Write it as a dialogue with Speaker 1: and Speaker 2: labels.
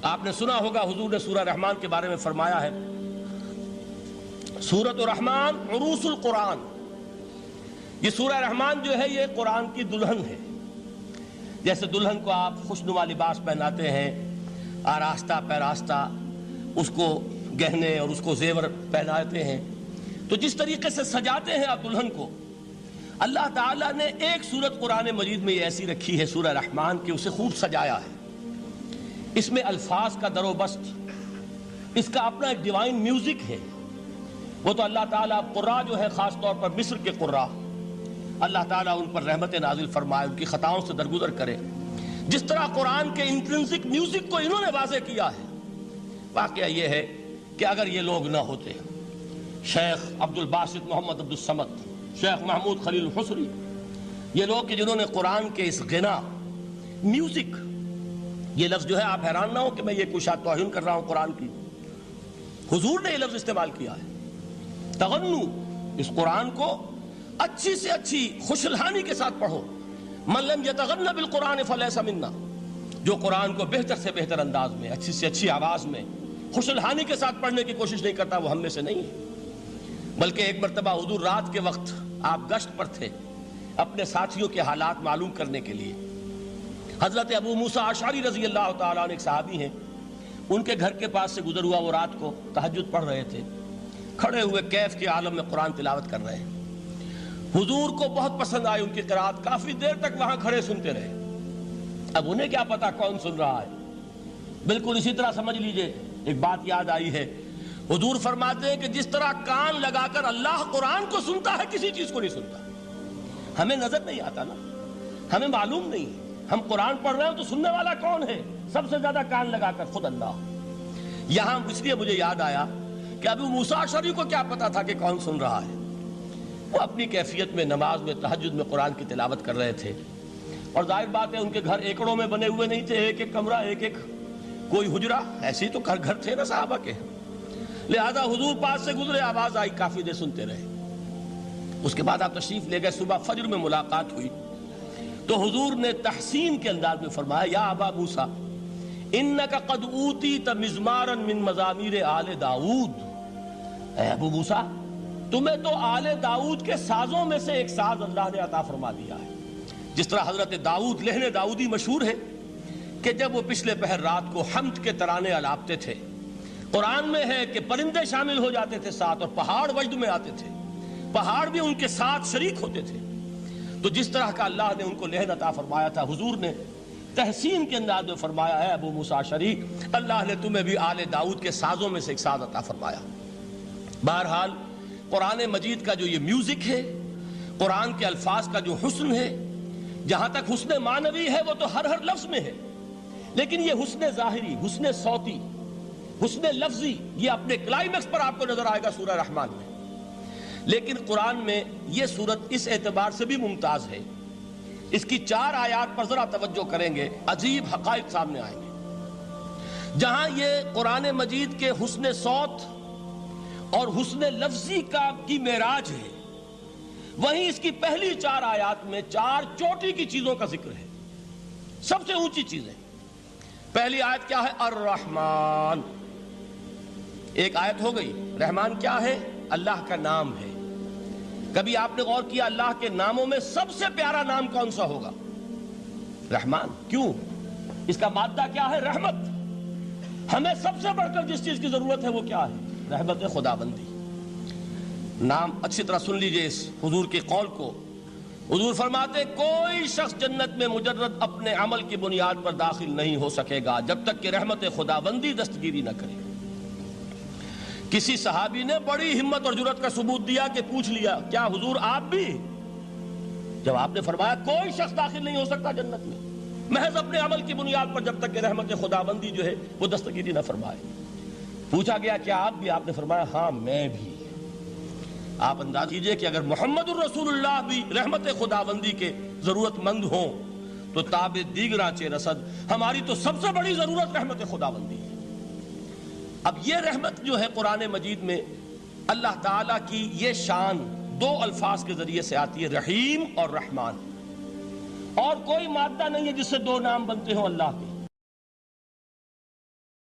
Speaker 1: آپ نے سنا ہوگا حضور نے سورہ رحمان کے بارے میں فرمایا ہے، سورۃ الرحمن عروس القرآن، یہ سورہ رحمان جو ہے یہ قرآن کی دلہن ہے۔ جیسے دلہن کو آپ خوشنما لباس پہناتے ہیں، آراستہ پیراستہ اس کو گہنے اور اس کو زیور پہناتے ہیں، تو جس طریقے سے سجاتے ہیں آپ دلہن کو، اللہ تعالیٰ نے ایک سورت قرآن مجید میں یہ ایسی رکھی ہے سورہ رحمان کہ اسے خوب سجایا ہے۔ اس میں الفاظ کا در و بست، اس کا اپنا ایک ڈیوائن میوزک ہے۔ وہ تو اللہ تعالیٰ قراء جو ہے خاص طور پر مصر کے قراء، اللہ تعالیٰ ان پر رحمت نازل فرمائے، ان کی خطاؤں سے درگزر کرے۔ جس طرح قرآن کے انٹرنسک میوزک کو انہوں نے واضح کیا ہے، واقعہ یہ ہے کہ اگر یہ لوگ نہ ہوتے، شیخ عبد الباسط محمد عبد الصمد، شیخ محمود خلیل الحصری، یہ لوگ کہ جنہوں نے قرآن کے اس غنا میوزک، یہ لفظ جو ہے آپ حیران نہ ہو کہ میں یہ کوئی شاید توہین کر رہا ہوں قرآن کی، حضور نے یہ لفظ استعمال کیا ہے، تغنو، اس قرآن کو اچھی سے اچھی خوشلہانی کے ساتھ پڑھو۔ من لم یتغن بالقرآن فلیس منا، جو قرآن کو بہتر سے بہتر انداز میں، اچھی سے اچھی آواز میں، خوشلہانی کے ساتھ پڑھنے کی کوشش نہیں کرتا، وہ ہم میں سے نہیں ہے۔ بلکہ ایک مرتبہ حضور رات کے وقت آپ گشت پر تھے اپنے ساتھیوں کے حالات معلوم کرنے کے لیے۔ حضرت ابو موسیٰ اشعری رضی اللہ تعالیٰ عنہ ایک صحابی ہیں، ان کے گھر کے پاس سے گزر ہوا، وہ رات کو تہجد پڑھ رہے تھے، کھڑے ہوئے کیف کے عالم میں قرآن تلاوت کر رہے ہیں۔ حضور کو بہت پسند آئی ان کی قرات، کافی دیر تک وہاں کھڑے سنتے رہے۔ اب انہیں کیا پتا کون سن رہا ہے، بالکل اسی طرح سمجھ لیجئے ایک بات یاد آئی ہے، حضور فرماتے ہیں کہ جس طرح کان لگا کر اللہ قرآن کو سنتا ہے کسی چیز کو نہیں سنتا۔ ہمیں نظر نہیں آتا نا، ہمیں معلوم نہیں، ہم قرآن پڑھ رہے ہیں تو سننے والا کون ہے؟ سب سے زیادہ کان لگا کر خود اللہ۔ یہاں اس لیے مجھے یاد آیا کہ ابو موسیٰ اشعری کو کیا پتا تھا کہ کون سن رہا ہے، وہ اپنی کیفیت میں نماز میں تہجد میں قرآن کی تلاوت کر رہے تھے، اور ظاہر بات ہے ان کے گھر ایکڑوں میں بنے ہوئے نہیں تھے، ایک ایک کمرہ، ایک ایک کوئی حجرہ، ایسے ہی تو گھر تھے نا صحابہ کے، لہذا حضور پاس سے گزرے، آواز آئی، کافی دیر سنتے رہے۔ اس کے بعد آپ تشریف لے گئے، صبح فجر میں ملاقات ہوئی تو حضور نے تحسین کے انداز میں فرمایا، یا ابا موسیٰ انک قد اوتیت مزمارا من مزامیر آل داؤد، اے ابو موسیٰ تمہیں تو آل داؤد کے سازوں میں سے ایک ساز اللہ نے عطا فرما دیا ہے۔ جس طرح حضرت داؤد، لہن داؤدی مشہور ہے کہ جب وہ پچھلے پہر رات کو حمد کے ترانے الاپتے تھے، قرآن میں ہے کہ پرندے شامل ہو جاتے تھے ساتھ، اور پہاڑ وجد میں آتے تھے، پہاڑ بھی ان کے ساتھ شریک ہوتے تھے۔ تو جس طرح کا اللہ نے ان کو لہن عطا فرمایا تھا، حضور نے تحسین کے انداز میں فرمایا ہے ابو موسیٰ اشعری، اللہ نے تمہیں بھی آل داؤد کے سازوں میں سے ایک ساز عطا فرمایا۔ بہرحال قرآن مجید کا جو یہ میوزک ہے، قرآن کے الفاظ کا جو حسن ہے، جہاں تک حسن معنوی ہے وہ تو ہر لفظ میں ہے، لیکن یہ حسن ظاہری، حسن صوتی، حسن لفظی، یہ اپنے کلائمیکس پر آپ کو نظر آئے گا سورہ رحمان میں۔ لیکن قرآن میں یہ سورت اس اعتبار سے بھی ممتاز ہے، اس کی 4 آیات پر ذرا توجہ کریں گے، عجیب حقائق سامنے آئیں گے۔ جہاں یہ قرآن مجید کے حسن صوت اور حسن لفظی کی معراج ہے، وہیں اس کی پہلی 4 آیات میں 4 چوٹی کی چیزوں کا ذکر ہے، سب سے اونچی چیزیں۔ پہلی آیت کیا ہے؟ الرحمن، ایک آیت ہو گئی۔ رحمان کیا ہے؟ اللہ کا نام ہے۔ کبھی آپ نے غور کیا اللہ کے ناموں میں سب سے پیارا نام کون سا ہوگا؟ رحمان۔ کیوں؟ اس کا مادہ کیا ہے؟ رحمت۔ ہمیں سب سے بڑھ کر جس چیز کی ضرورت ہے وہ کیا ہے؟ رحمت خداوندی۔ نام اچھی طرح سن لیجئے اس حضور کے قول کو۔ حضور فرماتے کوئی شخص جنت میں مجرد اپنے عمل کی بنیاد پر داخل نہیں ہو سکے گا جب تک کہ رحمت خداوندی دستگیری نہ کرے۔ کسی صحابی نے بڑی ہمت اور جرأت کا ثبوت دیا کہ پوچھ لیا، کیا حضور آپ بھی؟ جب آپ نے فرمایا کوئی شخص داخل نہیں ہو سکتا جنت میں محض اپنے عمل کی بنیاد پر جب تک کہ رحمت خداوندی جو ہے وہ دستگیری نہ فرمائے۔ پوچھا گیا کیا آپ بھی؟ آپ نے فرمایا ہاں میں بھی۔ آپ انداز کیجئے کہ اگر محمد الرسول اللہ بھی رحمت خداوندی کے ضرورت مند ہوں تو تاب دیگراں چے رسد، ہماری تو سب سے بڑی ضرورت رحمت خداوندی ہے۔ اب یہ رحمت جو ہے قرآن مجید میں اللہ تعالیٰ کی یہ شان 2 الفاظ کے ذریعے سے آتی ہے، رحیم اور رحمان، اور کوئی مادہ نہیں ہے جس سے 2 نام بنتے ہوں اللہ کے۔